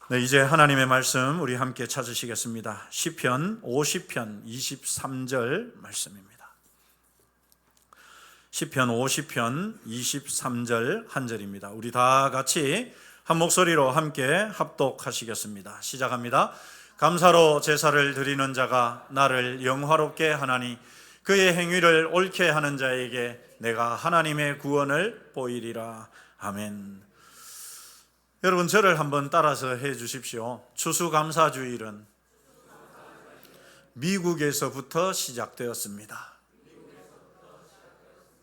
네, 이제 하나님의 말씀 우리 함께 찾으시겠습니다. 시편 50편 23절 말씀입니다. 시편 50편 23절 한 절입니다. 우리 다 같이 한 목소리로 함께 합독하시겠습니다. 시작합니다. 감사로 제사를 드리는 자가 나를 영화롭게 하나니 그의 행위를 옳게 하는 자에게 내가 하나님의 구원을 보이리라. 아멘. 여러분, 저를 한번 따라서 해 주십시오. 추수감사주일은 미국에서부터 시작되었습니다.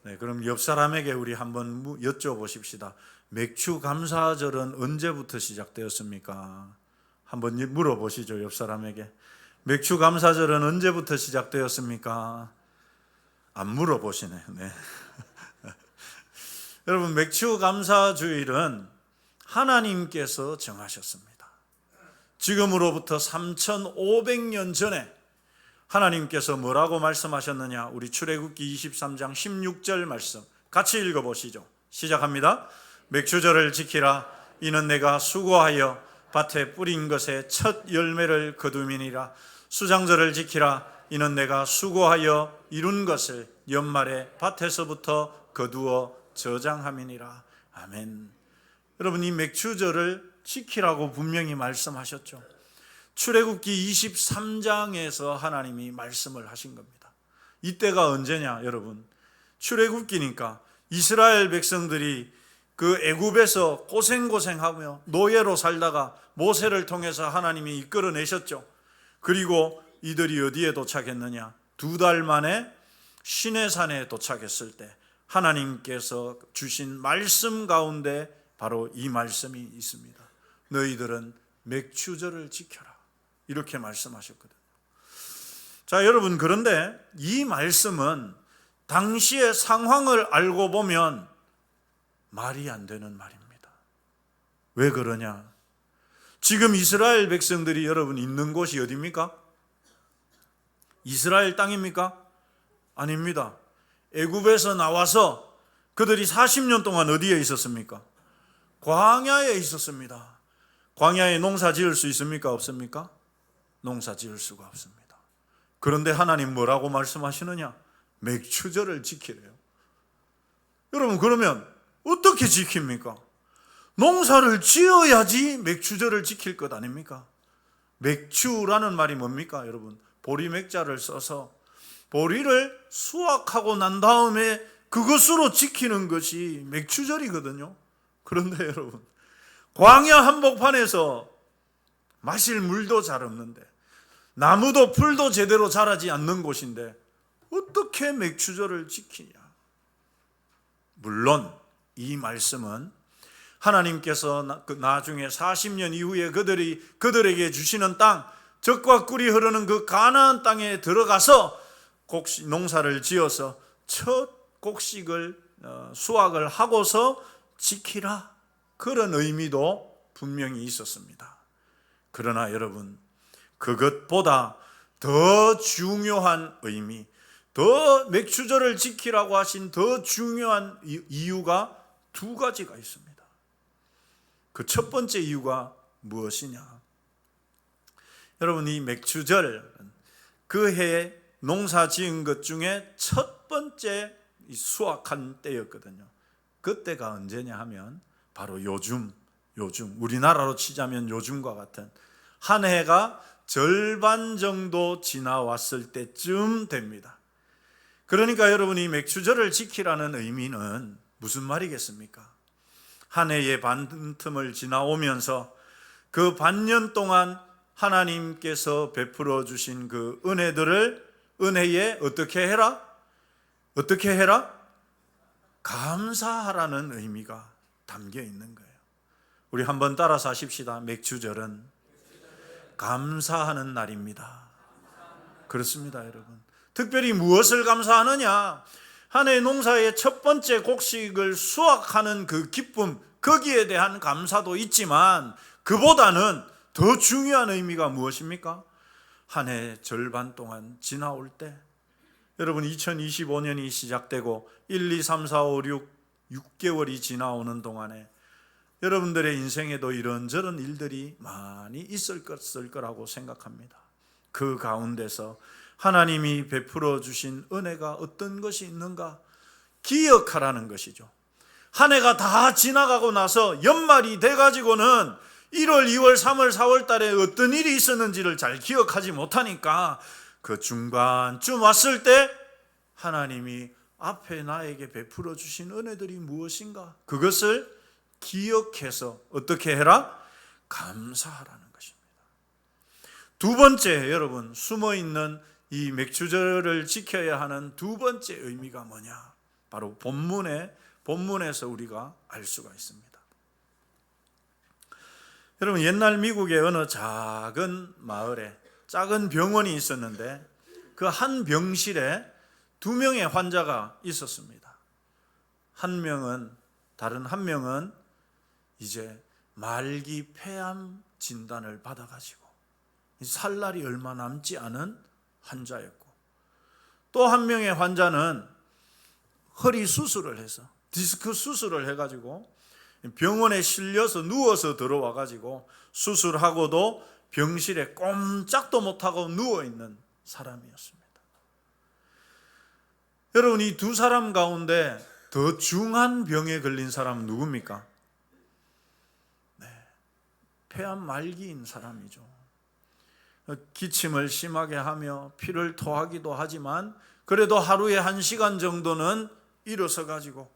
네, 그럼 옆 사람에게 우리 한번 여쭤보십시다. 맥추감사절은 언제부터 시작되었습니까? 한번 물어보시죠, 옆 사람에게. 맥추감사절은 언제부터 시작되었습니까? 안 물어보시네. 네. 여러분, 맥추감사주일은 하나님께서 정하셨습니다. 지금으로부터 3,500년 전에 하나님께서 뭐라고 말씀하셨느냐? 우리 출애굽기 23장 16절 말씀 같이 읽어보시죠. 시작합니다. 맥추절을 지키라. 이는 내가 수고하여 밭에 뿌린 것의 첫 열매를 거두미니라. 수장절을 지키라. 이는 내가 수고하여 이룬 것을 연말에 밭에서부터 거두어 저장함이니라. 아멘. 여러분, 이 맥추절을 지키라고 분명히 말씀하셨죠. 출애굽기 23장에서 하나님이 말씀을 하신 겁니다. 이때가 언제냐 여러분? 출애굽기니까 이스라엘 백성들이 그 애굽에서 고생하며 노예로 살다가 모세를 통해서 하나님이 이끌어내셨죠. 그리고 이들이 어디에 도착했느냐? 2달 만에 시내산에 도착했을 때 하나님께서 주신 말씀 가운데 바로 이 말씀이 있습니다. 너희들은 맥추절을 지켜라. 이렇게 말씀하셨거든요. 자, 여러분, 그런데 이 말씀은 당시의 상황을 알고 보면 말이 안 되는 말입니다. 왜 그러냐? 지금 이스라엘 백성들이 여러분 있는 곳이 어디입니까? 이스라엘 땅입니까? 아닙니다. 애굽에서 나와서 그들이 40년 동안 어디에 있었습니까? 광야에 있었습니다. 광야에 농사 지을 수 있습니까? 없습니까? 농사 지을 수가 없습니다. 그런데 하나님 뭐라고 말씀하시느냐? 맥추절을 지키래요. 여러분, 그러면 어떻게 지킵니까? 농사를 지어야지 맥추절을 지킬 것 아닙니까? 맥추라는 말이 뭡니까? 여러분, 보리맥자를 써서 보리를 수확하고 난 다음에 그것으로 지키는 것이 맥추절이거든요. 그런데 여러분, 광야 한복판에서 마실 물도 잘 없는데 나무도 풀도 제대로 자라지 않는 곳인데 어떻게 맥추절을 지키냐? 물론 이 말씀은 하나님께서 나중에 40년 이후에 그들에게 주시는 땅, 젖과 꿀이 흐르는 그 가나안 땅에 들어가서 농사를 지어서 첫 곡식을 수확을 하고서 지키라, 그런 의미도 분명히 있었습니다. 그러나 여러분, 그것보다 더 중요한 의미, 더 맥추절을 지키라고 하신 더 중요한 이유가 2가지가 있습니다. 그 첫 번째 이유가 무엇이냐? 여러분, 이 맥추절, 그 해에 농사 지은 것 중에 첫 번째 수확한 때였거든요. 그때가 언제냐 하면 바로 요즘 우리나라로 치자면 요즘과 같은 한 해가 절반 정도 지나왔을 때쯤 됩니다. 그러니까 여러분, 이 맥추절을 지키라는 의미는 무슨 말이겠습니까? 한 해의 반틈을 지나오면서 그 반년 동안 하나님께서 베풀어 주신 그 은혜에 어떻게 해라? 감사하라는 의미가 담겨 있는 거예요. 우리 한번 따라서 하십시다. 맥추절은 감사하는 날입니다. 그렇습니다, 여러분. 특별히 무엇을 감사하느냐? 한 해 농사의 첫 번째 곡식을 수확하는 그 기쁨, 거기에 대한 감사도 있지만 그보다는 더 중요한 의미가 무엇입니까? 한 해 절반 동안 지나올 때, 여러분, 2025년이 시작되고 1, 2, 3, 4, 5, 6개월이 지나오는 동안에 여러분들의 인생에도 이런저런 일들이 많이 있을 거라고 생각합니다. 그 가운데서 하나님이 베풀어 주신 은혜가 어떤 것이 있는가 기억하라는 것이죠. 한 해가 다 지나가고 나서 연말이 돼가지고는 1월, 2월, 3월, 4월 달에 어떤 일이 있었는지를 잘 기억하지 못하니까 그 중반쯤 왔을 때 하나님이 앞에 나에게 베풀어 주신 은혜들이 무엇인가? 그것을 기억해서 어떻게 해라? 감사하라는 것입니다. 두 번째, 여러분, 숨어있는 이 맥주절을 지켜야 하는 두 번째 의미가 뭐냐? 바로 본문에서 우리가 알 수가 있습니다. 여러분, 옛날 미국의 어느 작은 마을에 작은 병원이 있었는데 그 한 병실에 2명의 환자가 있었습니다. 다른 한 명은 이제 말기 폐암 진단을 받아가지고 살 날이 얼마 남지 않은 환자였고, 또 한 명의 환자는 허리 수술을 해서 디스크 수술을 해가지고 병원에 실려서 누워서 들어와가지고 수술하고도 병실에 꼼짝도 못하고 누워있는 사람이었습니다. 여러분, 이 두 사람 가운데 더 중한 병에 걸린 사람은 누굽니까? 폐암 말기인 사람이죠. 기침을 심하게 하며 피를 토하기도 하지만 그래도 하루에 1시간 정도는 일어서 가지고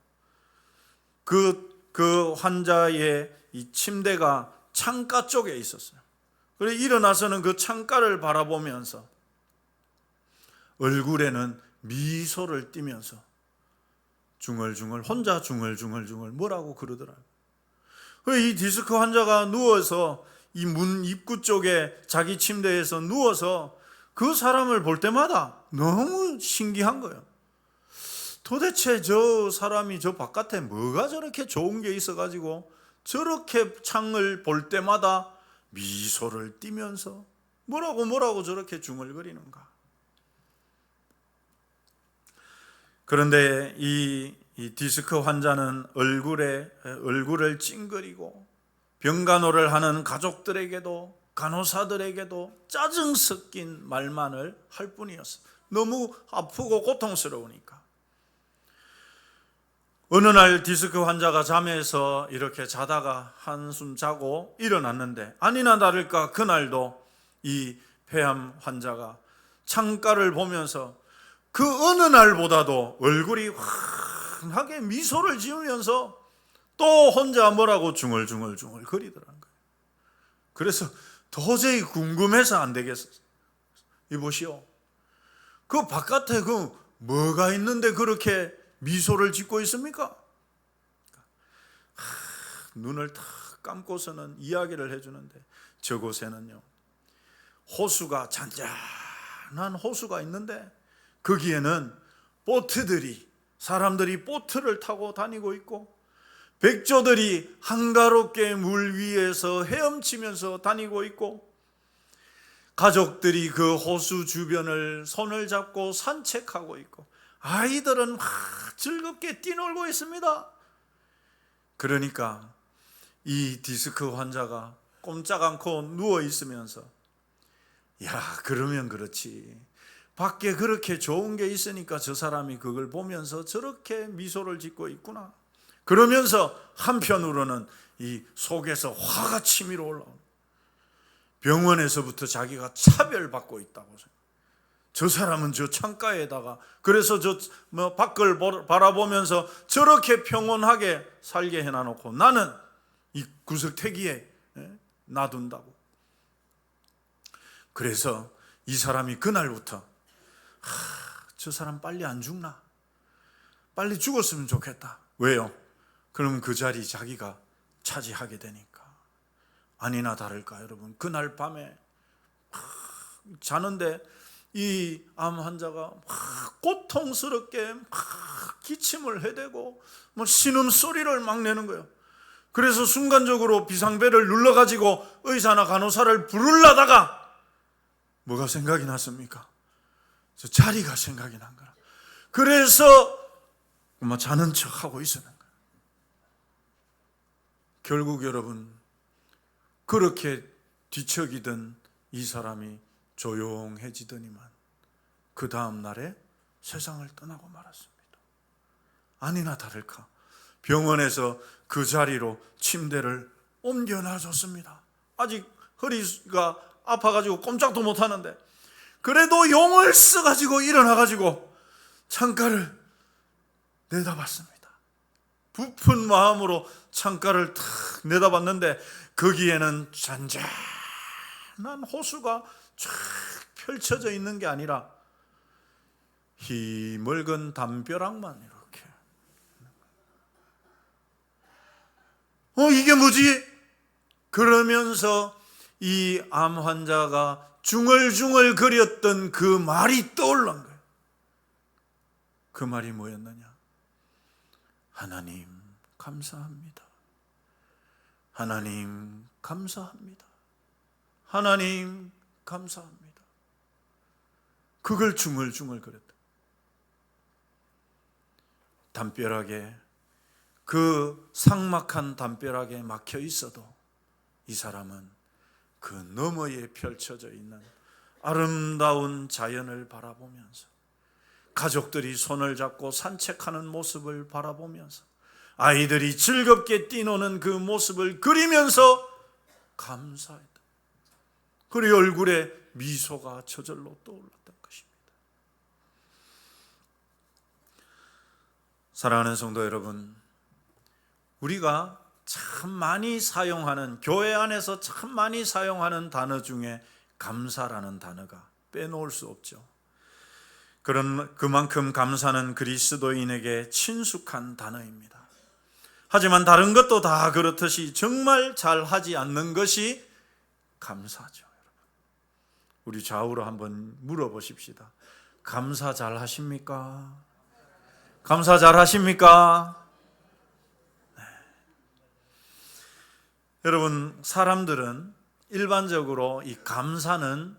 그 환자의 이 침대가 창가 쪽에 있었어요. 그래서 일어나서는 그 창가를 바라보면서 얼굴에는 미소를 띠면서 중얼중얼 혼자 중얼중얼 뭐라고 그러더라고요. 이 디스크 환자가 누워서 이 문 입구 쪽에 자기 침대에서 누워서 그 사람을 볼 때마다 너무 신기한 거예요. 도대체 저 사람이 저 바깥에 뭐가 저렇게 좋은 게 있어가지고 저렇게 창을 볼 때마다 미소를 띠면서 뭐라고 저렇게 중얼거리는가. 그런데 이 디스크 환자는 얼굴을 찡그리고 병간호를 하는 가족들에게도 간호사들에게도 짜증 섞인 말만을 할 뿐이었어요. 너무 아프고 고통스러우니까. 어느 날 디스크 환자가 잠에서 이렇게 자다가 한숨 자고 일어났는데 아니나 다를까 그날도 이 폐암 환자가 창가를 보면서 그 어느 날보다도 얼굴이 환하게 미소를 지으면서 또 혼자 뭐라고 중얼중얼 거리더라는 거예요. 그래서 도저히 궁금해서 안 되겠어요. 이보시오, 그 바깥에 그 뭐가 있는데 그렇게 미소를 짓고 있습니까? 눈을 탁 감고서는 이야기를 해주는데 저곳에는요 호수가 잔잔한 호수가 있는데 거기에는 보트들이 사람들이 보트를 타고 다니고 있고 백조들이 한가롭게 물 위에서 헤엄치면서 다니고 있고 가족들이 그 호수 주변을 손을 잡고 산책하고 있고 아이들은 막 즐겁게 뛰놀고 있습니다. 그러니까 이 디스크 환자가 꼼짝 않고 누워 있으면서 야, 그러면 그렇지. 밖에 그렇게 좋은 게 있으니까 저 사람이 그걸 보면서 저렇게 미소를 짓고 있구나. 그러면서 한편으로는 이 속에서 화가 치밀어 올라오는, 병원에서부터 자기가 차별받고 있다고 생각해요. 저 사람은 저 창가에다가 그래서 저 밖을 바라보면서 저렇게 평온하게 살게 해놔놓고 나는 이 구석탱이에 놔둔다고. 그래서 이 사람이 그날부터 저 사람 빨리 안 죽나? 빨리 죽었으면 좋겠다. 왜요? 그러면 그 자리 자기가 차지하게 되니까. 아니나 다를까 여러분, 그날 밤에 자는데 이 암 환자가 막 고통스럽게 막 기침을 해대고 뭐 신음소리를 막 내는 거예요. 그래서 순간적으로 비상벨을 눌러가지고 의사나 간호사를 부르려다가 뭐가 생각이 났습니까? 저 자리가 생각이 난 거야. 그래서 자는 척하고 있었는 거예요. 결국 여러분, 그렇게 뒤척이던 이 사람이 조용해지더니만 그 다음 날에 세상을 떠나고 말았습니다. 아니나 다를까 병원에서 그 자리로 침대를 옮겨놔줬습니다. 아직 허리가 아파가지고 꼼짝도 못하는데 그래도 용을 써가지고 일어나가지고 창가를 내다봤습니다. 부푼 마음으로 창가를 탁 내다봤는데 거기에는 잔잔한 호수가 쫙 펼쳐져 있는 게 아니라 희멀건 담벼락만 이렇게. 이게 뭐지? 그러면서 이 암 환자가 중얼중얼 거렸던 그 말이 떠올른 거예요. 그 말이 뭐였느냐? 하나님 감사합니다. 하나님 감사합니다. 하나님 감사합니다. 그걸 중얼중얼 거렸다. 담벼락에, 그 삭막한 담벼락에 막혀 있어도 이 사람은 그 너머에 펼쳐져 있는 아름다운 자연을 바라보면서, 가족들이 손을 잡고 산책하는 모습을 바라보면서, 아이들이 즐겁게 뛰노는 그 모습을 그리면서 감사했다. 그리고 얼굴에 미소가 저절로 떠올랐던 것입니다. 사랑하는 성도 여러분, 우리가 참 많이 사용하는, 교회 안에서 참 많이 사용하는 단어 중에 감사라는 단어가 빼놓을 수 없죠. 그만큼 감사는 그리스도인에게 친숙한 단어입니다. 하지만 다른 것도 다 그렇듯이 정말 잘하지 않는 것이 감사죠. 여러분, 우리 좌우로 한번 물어보십시다. 감사 잘 하십니까? 감사 잘 하십니까? 네. 여러분, 사람들은 일반적으로 이 감사는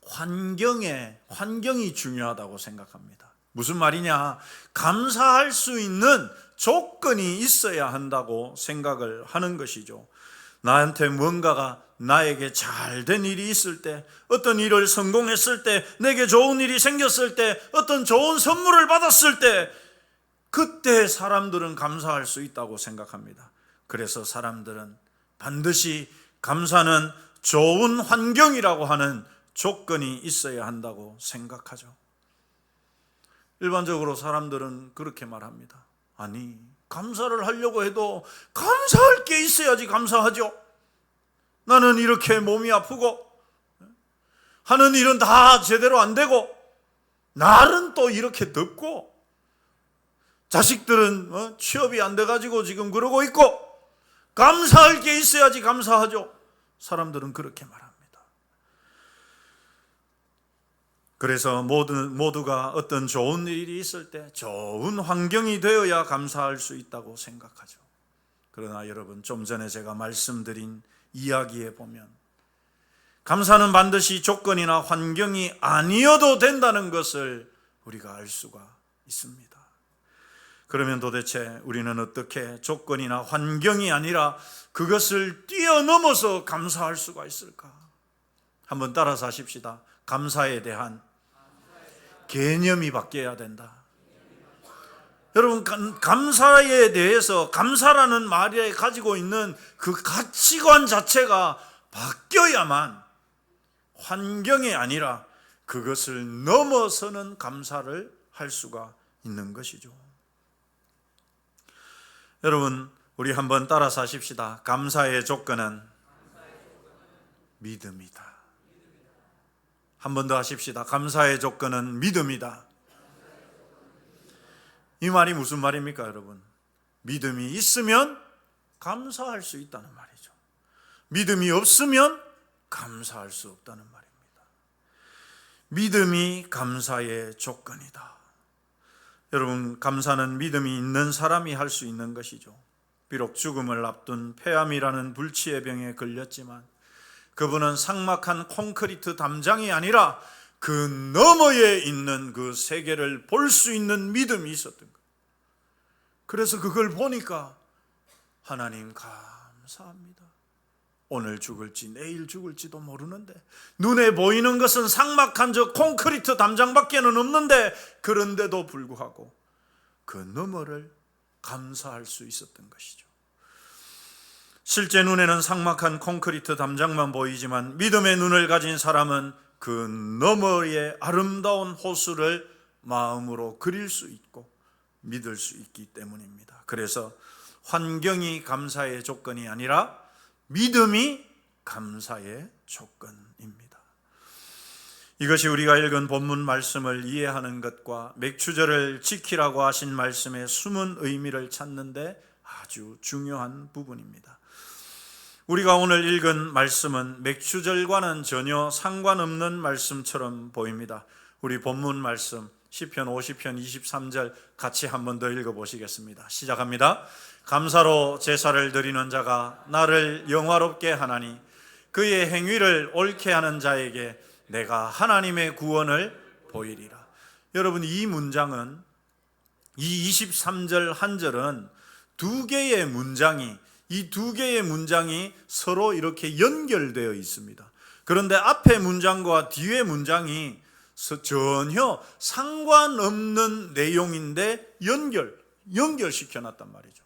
환경이 중요하다고 생각합니다. 무슨 말이냐? 감사할 수 있는 조건이 있어야 한다고 생각을 하는 것이죠. 나한테 뭔가가, 나에게 잘된 일이 있을 때, 어떤 일을 성공했을 때, 내게 좋은 일이 생겼을 때, 어떤 좋은 선물을 받았을 때, 그때 사람들은 감사할 수 있다고 생각합니다. 그래서 사람들은 반드시 감사는 좋은 환경이라고 하는 조건이 있어야 한다고 생각하죠. 일반적으로 사람들은 그렇게 말합니다. 아니, 감사를 하려고 해도 감사할 게 있어야지 감사하죠. 나는 이렇게 몸이 아프고 하는 일은 다 제대로 안 되고, 날은 또 이렇게 덥고, 자식들은 취업이 안 돼가지고 지금 그러고 있고, 감사할 게 있어야지 감사하죠. 사람들은 그렇게 말합니다. 그래서 모두가 어떤 좋은 일이 있을 때 좋은 환경이 되어야 감사할 수 있다고 생각하죠. 그러나 여러분, 좀 전에 제가 말씀드린 이야기에 보면 감사는 반드시 조건이나 환경이 아니어도 된다는 것을 우리가 알 수가 있습니다. 그러면 도대체 우리는 어떻게 조건이나 환경이 아니라 그것을 뛰어넘어서 감사할 수가 있을까? 한번 따라서 하십시다. 감사에 대한 개념이 바뀌어야 된다. 여러분, 감사에 대해서, 감사라는 말에 가지고 있는 그 가치관 자체가 바뀌어야만 환경이 아니라 그것을 넘어서는 감사를 할 수가 있는 것이죠. 여러분, 우리 한번 따라서 하십시다. 감사의 조건은 믿음이다. 한 번 더 하십시다. 감사의 조건은 믿음이다. 이 말이 무슨 말입니까, 여러분? 믿음이 있으면 감사할 수 있다는 말이죠. 믿음이 없으면 감사할 수 없다는 말입니다. 믿음이 감사의 조건이다. 여러분, 감사는 믿음이 있는 사람이 할 수 있는 것이죠. 비록 죽음을 앞둔 폐암이라는 불치의 병에 걸렸지만 그분은 삭막한 콘크리트 담장이 아니라 그 너머에 있는 그 세계를 볼 수 있는 믿음이 있었던 거예요. 그래서 그걸 보니까 하나님 감사합니다. 오늘 죽을지 내일 죽을지도 모르는데, 눈에 보이는 것은 삭막한 저 콘크리트 담장밖에는 없는데, 그런데도 불구하고 그 너머를 감사할 수 있었던 것이죠. 실제 눈에는 삭막한 콘크리트 담장만 보이지만 믿음의 눈을 가진 사람은 그 너머의 아름다운 호수를 마음으로 그릴 수 있고 믿을 수 있기 때문입니다. 그래서 환경이 감사의 조건이 아니라 믿음이 감사의 조건입니다. 이것이 우리가 읽은 본문 말씀을 이해하는 것과 맥추절을 지키라고 하신 말씀의 숨은 의미를 찾는데 아주 중요한 부분입니다. 우리가 오늘 읽은 말씀은 맥추절과는 전혀 상관없는 말씀처럼 보입니다. 우리 본문 말씀 시편 50편 23절 같이 한 번 더 읽어보시겠습니다. 시작합니다. 감사로 제사를 드리는 자가 나를 영화롭게 하나니 그의 행위를 옳게 하는 자에게 내가 하나님의 구원을 보이리라. 여러분, 이 문장은, 이 23절 한 절은 이 두 개의 문장이 서로 이렇게 연결되어 있습니다. 그런데 앞의 문장과 뒤의 문장이 전혀 상관없는 내용인데 연결시켜 놨단 말이죠.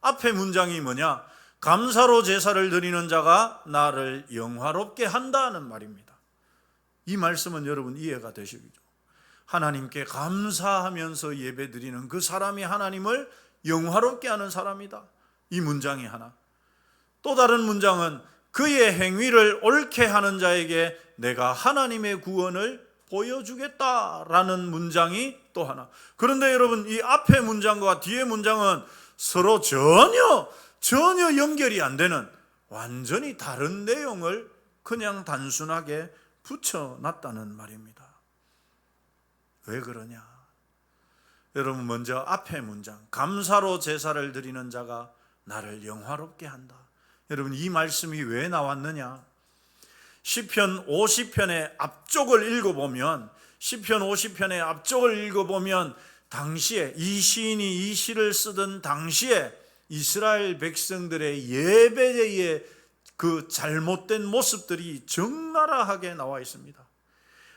앞의 문장이 뭐냐? 감사로 제사를 드리는 자가 나를 영화롭게 한다는 말입니다. 이 말씀은 여러분 이해가 되시죠? 하나님께 감사하면서 예배 드리는 그 사람이 하나님을 영화롭게 하는 사람이다. 이 문장이 하나. 또 다른 문장은 그의 행위를 옳게 하는 자에게 내가 하나님의 구원을 보여주겠다라는 문장이 또 하나. 그런데 여러분, 이 앞의 문장과 뒤의 문장은 서로 전혀 연결이 안 되는 완전히 다른 내용을 그냥 단순하게 붙여놨다는 말입니다. 왜 그러냐? 여러분, 먼저 앞의 문장, 감사로 제사를 드리는 자가 나를 영화롭게 한다. 여러분, 이 말씀이 왜 나왔느냐? 시편 50편의 앞쪽을 읽어보면 당시에 이 시인이 이 시를 쓰던 당시에 이스라엘 백성들의 예배의 그 잘못된 모습들이 적나라하게 나와 있습니다.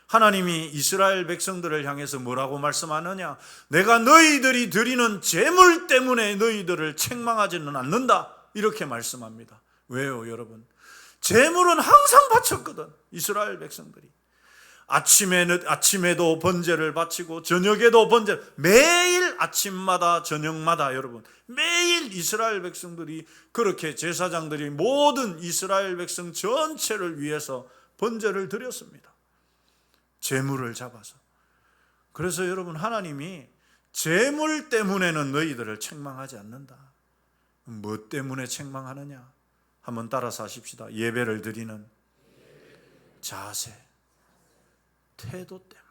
하나님이 이스라엘 백성들을 향해서 뭐라고 말씀하느냐? 내가 너희들이 드리는 제물 때문에 너희들을 책망하지는 않는다, 이렇게 말씀합니다. 왜요, 여러분? 제물은 항상 바쳤거든, 이스라엘 백성들이. 아침에도 번제를 바치고 저녁에도 번제, 매일 아침마다 저녁마다 여러분 매일 이스라엘 백성들이 그렇게 제사장들이 모든 이스라엘 백성 전체를 위해서 번제를 드렸습니다. 제물을 잡아서. 그래서 여러분, 하나님이 제물 때문에는 너희들을 책망하지 않는다. 뭐 때문에 책망하느냐? 한번 따라서 하십시다. 예배를 드리는 자세, 태도 때문에.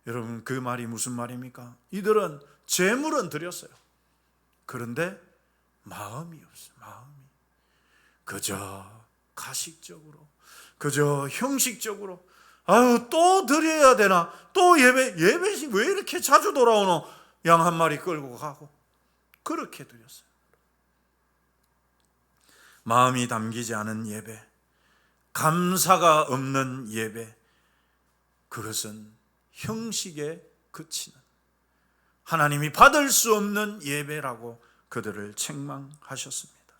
여러분, 그 말이 무슨 말입니까? 이들은 제물은 드렸어요. 그런데 마음이 없어요. 마음이 그저 가식적으로, 그저 형식적으로, 아유, 또 드려야 되나? 또 예배식 왜 이렇게 자주 돌아오노? 양 한 마리 끌고 가고 그렇게 드렸어요. 마음이 담기지 않은 예배, 감사가 없는 예배, 그것은 형식에 그치는, 하나님이 받을 수 없는 예배라고 그들을 책망하셨습니다.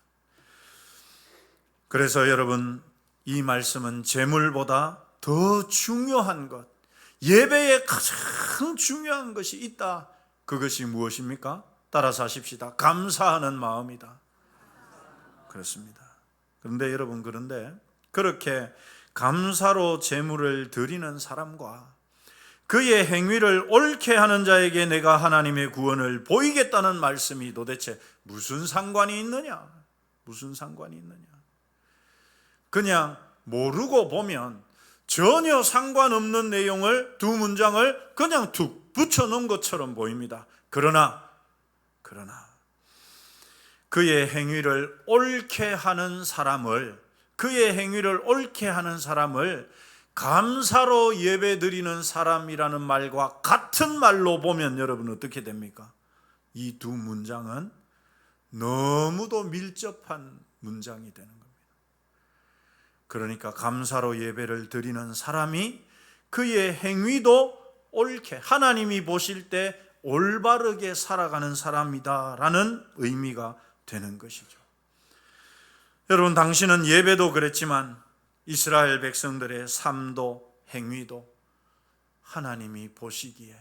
그래서 여러분, 이 말씀은 제물보다 더 중요한 것, 예배에 가장 중요한 것이 있다. 그것이 무엇입니까? 따라서 하십시다. 감사하는 마음이다. 그렇습니다. 그런데 여러분, 그렇게 감사로 제물을 드리는 사람과 그의 행위를 옳게 하는 자에게 내가 하나님의 구원을 보이겠다는 말씀이 도대체 무슨 상관이 있느냐? 무슨 상관이 있느냐? 그냥 모르고 보면 전혀 상관없는 내용을, 두 문장을 그냥 툭 붙여놓은 것처럼 보입니다. 그러나 그의 행위를 옳게 하는 사람을 감사로 예배드리는 사람이라는 말과 같은 말로 보면 여러분 어떻게 됩니까? 이 두 문장은 너무도 밀접한 문장이 되는 겁니다. 그러니까 감사로 예배를 드리는 사람이 그의 행위도 옳게 하나님이 보실 때 올바르게 살아가는 사람이다라는 의미가 되는 것이죠. 여러분, 당신은 예배도 그랬지만 이스라엘 백성들의 삶도 행위도 하나님이 보시기에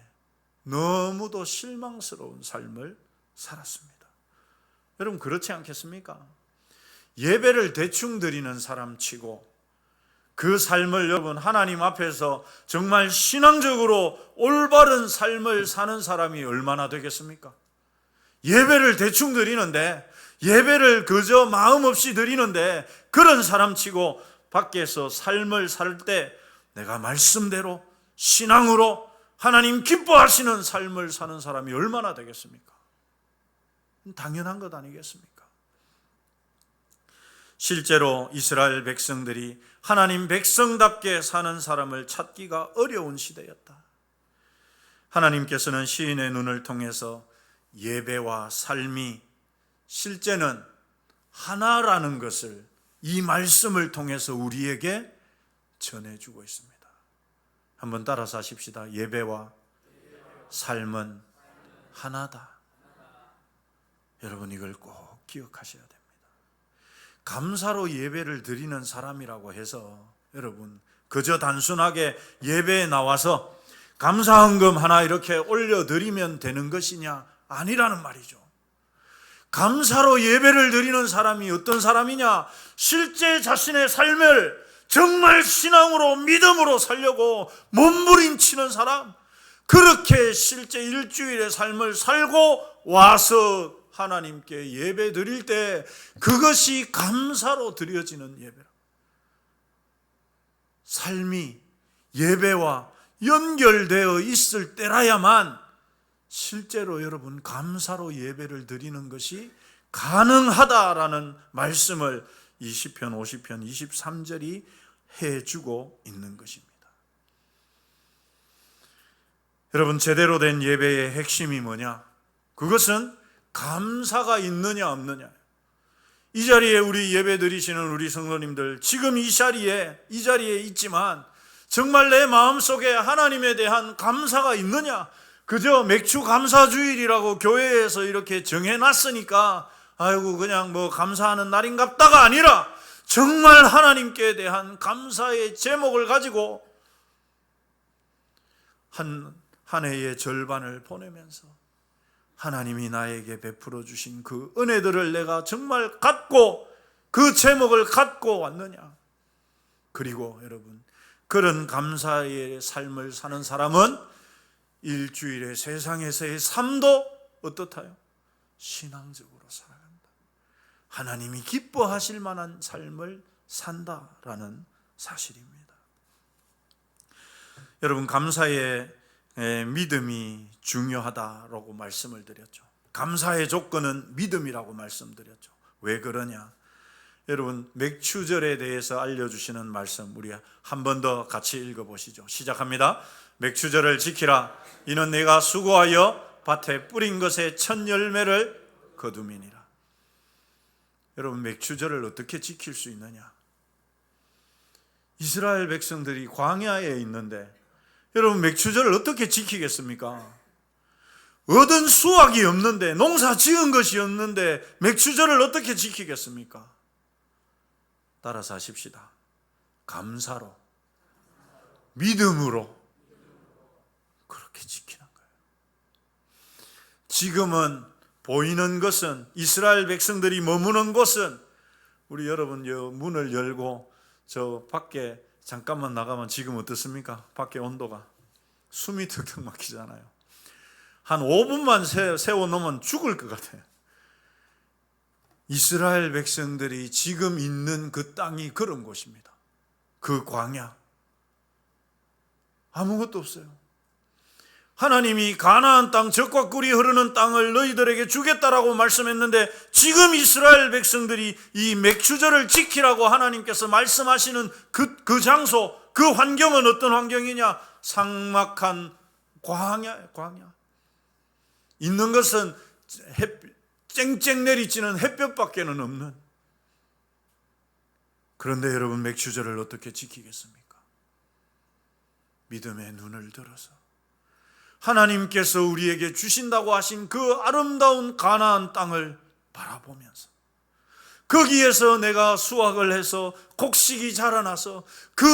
너무도 실망스러운 삶을 살았습니다. 여러분, 그렇지 않겠습니까? 예배를 대충 드리는 사람 치고 그 삶을 여러분 하나님 앞에서 정말 신앙적으로 올바른 삶을 사는 사람이 얼마나 되겠습니까? 예배를 대충 드리는데, 예배를 그저 마음 없이 드리는데 그런 사람 치고 밖에서 삶을 살 때 내가 말씀대로 신앙으로 하나님 기뻐하시는 삶을 사는 사람이 얼마나 되겠습니까? 당연한 것 아니겠습니까? 실제로 이스라엘 백성들이 하나님 백성답게 사는 사람을 찾기가 어려운 시대였다. 하나님께서는 시인의 눈을 통해서 예배와 삶이 실제는 하나라는 것을 이 말씀을 통해서 우리에게 전해주고 있습니다. 한번 따라서 하십시다. 예배와 삶은 하나다. 여러분, 이걸 꼭 기억하셔야 됩니다. 감사로 예배를 드리는 사람이라고 해서 여러분 그저 단순하게 예배에 나와서 감사헌금 하나 이렇게 올려드리면 되는 것이냐? 아니라는 말이죠. 감사로 예배를 드리는 사람이 어떤 사람이냐? 실제 자신의 삶을 정말 신앙으로 믿음으로 살려고 몸부림치는 사람, 그렇게 실제 일주일의 삶을 살고 와서 하나님께 예배 드릴 때 그것이 감사로 드려지는 예배라. 삶이 예배와 연결되어 있을 때라야만 실제로 여러분 감사로 예배를 드리는 것이 가능하다라는 말씀을 이 시편 50편 23절이 해주고 있는 것입니다. 여러분, 제대로 된 예배의 핵심이 뭐냐? 그것은 감사가 있느냐 없느냐. 이 자리에 우리 예배 드리시는 우리 성도님들 지금 이 자리에 있지만 정말 내 마음속에 하나님에 대한 감사가 있느냐? 그저 맥주 감사주일이라고 교회에서 이렇게 정해놨으니까 아이고 그냥 뭐 감사하는 날인갑다가 아니라 정말 하나님께 대한 감사의 제목을 가지고 한 해의 절반을 보내면서 하나님이 나에게 베풀어 주신 그 은혜들을 내가 정말 갖고 그 제목을 갖고 왔느냐. 그리고 여러분, 그런 감사의 삶을 사는 사람은 일주일의 세상에서의 삶도 어떻다요? 신앙적으로 살아간다. 하나님이 기뻐하실 만한 삶을 산다라는 사실입니다. 여러분, 감사의 믿음이 중요하다라고 말씀을 드렸죠. 감사의 조건은 믿음이라고 말씀드렸죠. 왜 그러냐? 여러분, 맥추절에 대해서 알려주시는 말씀 우리 한 번 더 같이 읽어보시죠. 시작합니다. 맥추절을 지키라. 이는 내가 수고하여 밭에 뿌린 것의 첫 열매를 거둠이니라. 여러분, 맥추절을 어떻게 지킬 수 있느냐? 이스라엘 백성들이 광야에 있는데 여러분, 맥추절을 어떻게 지키겠습니까? 얻은 수확이 없는데, 농사 지은 것이 없는데 맥추절을 어떻게 지키겠습니까? 따라서 하십시다. 감사로, 믿음으로 그렇게 지키는 거예요. 지금은 보이는 것은, 이스라엘 백성들이 머무는 곳은, 우리 여러분 문을 열고 저 밖에 잠깐만 나가면 지금 어떻습니까? 밖에 온도가 숨이 턱턱 막히잖아요. 한 5분만 세워놓으면 죽을 것 같아요. 이스라엘 백성들이 지금 있는 그 땅이 그런 곳입니다. 그 광야, 아무것도 없어요. 하나님이 가나안 땅, 젖과 꿀이 흐르는 땅을 너희들에게 주겠다라고 말씀했는데 지금 이스라엘 백성들이 이 맥추절을 지키라고 하나님께서 말씀하시는 그 장소, 그 환경은 어떤 환경이냐? 삭막한 광야. 있는 것은 쨍쨍 내리치는 햇볕밖에는 없는. 그런데 여러분, 맥추절을 어떻게 지키겠습니까? 믿음의 눈을 들어서 하나님께서 우리에게 주신다고 하신 그 아름다운 가나안 땅을 바라보면서 거기에서 내가 수확을 해서 곡식이 자라나서 그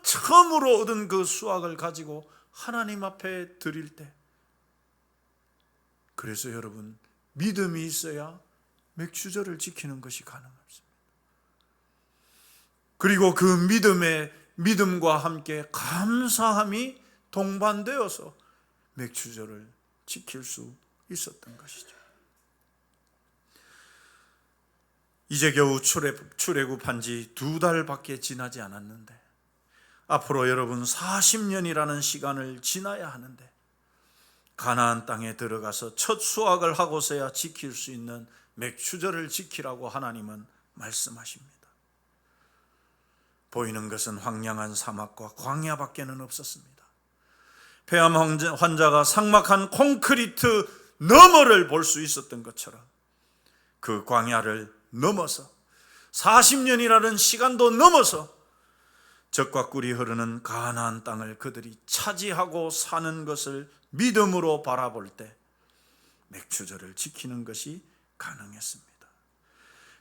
처음으로 얻은 그 수확을 가지고 하나님 앞에 드릴 때, 그래서 여러분, 믿음이 있어야 맥추절을 지키는 것이 가능합니다. 그리고 그 믿음과 함께 감사함이 동반되어서 맥추절을 지킬 수 있었던 것이죠. 이제 겨우 출애굽한 지 2달밖에 지나지 않았는데 앞으로 여러분 40년이라는 시간을 지나야 하는데 가나안 땅에 들어가서 첫 수확을 하고서야 지킬 수 있는 맥추절을 지키라고 하나님은 말씀하십니다. 보이는 것은 황량한 사막과 광야밖에는 없었습니다. 폐암 환자가 삭막한 콘크리트 너머를 볼 수 있었던 것처럼 그 광야를 넘어서 40년이라는 시간도 넘어서 젖과 꿀이 흐르는 가나안 땅을 그들이 차지하고 사는 것을 믿음으로 바라볼 때 맥추절을 지키는 것이 가능했습니다.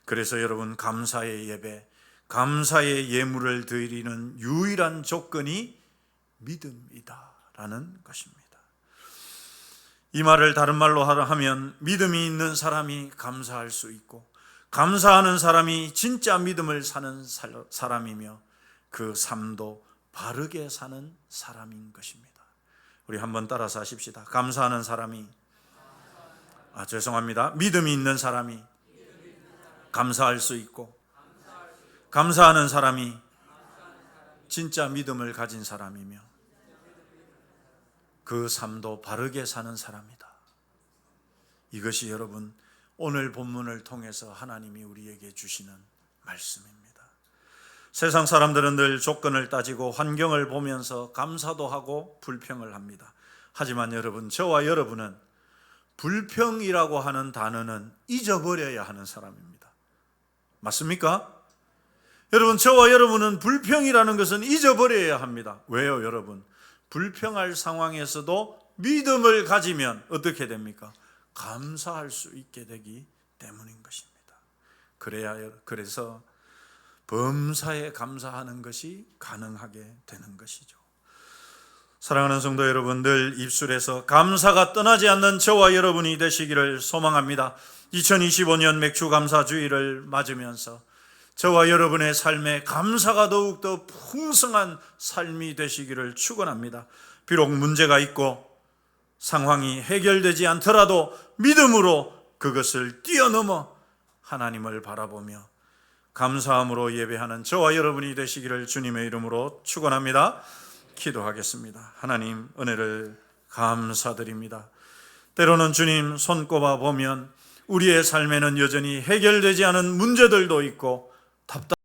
그래서 여러분, 감사의 예배, 감사의 예물을 드리는 유일한 조건이 믿음이다라는 것입니다. 이 말을 다른 말로 하면 믿음이 있는 사람이 감사할 수 있고 감사하는 사람이 진짜 믿음을 사는 사람이며 그 삶도 바르게 사는 사람인 것입니다. 우리 한번 따라서 하십시다. 감사하는 사람이, 죄송합니다. 믿음이 있는 사람이 감사할 수 있고 감사하는 사람이 진짜 믿음을 가진 사람이며 그 삶도 바르게 사는 사람이다. 이것이 여러분, 오늘 본문을 통해서 하나님이 우리에게 주시는 말씀입니다. 세상 사람들은 늘 조건을 따지고 환경을 보면서 감사도 하고 불평을 합니다. 하지만 여러분, 저와 여러분은 불평이라고 하는 단어는 잊어버려야 하는 사람입니다. 맞습니까? 여러분, 저와 여러분은 불평이라는 것은 잊어버려야 합니다. 왜요, 여러분? 불평할 상황에서도 믿음을 가지면 어떻게 됩니까? 감사할 수 있게 되기 때문인 것입니다. 그래서 범사에 감사하는 것이 가능하게 되는 것이죠. 사랑하는 성도 여러분, 늘 입술에서 감사가 떠나지 않는 저와 여러분이 되시기를 소망합니다. 2025년 맥추감사주의를 맞으면서 저와 여러분의 삶에 감사가 더욱더 풍성한 삶이 되시기를 축원합니다. 비록 문제가 있고 상황이 해결되지 않더라도 믿음으로 그것을 뛰어넘어 하나님을 바라보며 감사함으로 예배하는 저와 여러분이 되시기를 주님의 이름으로 축원합니다. 기도하겠습니다. 하나님, 은혜를 감사드립니다. 때로는 주님 손꼽아 보면 우리의 삶에는 여전히 해결되지 않은 문제들도 있고 답답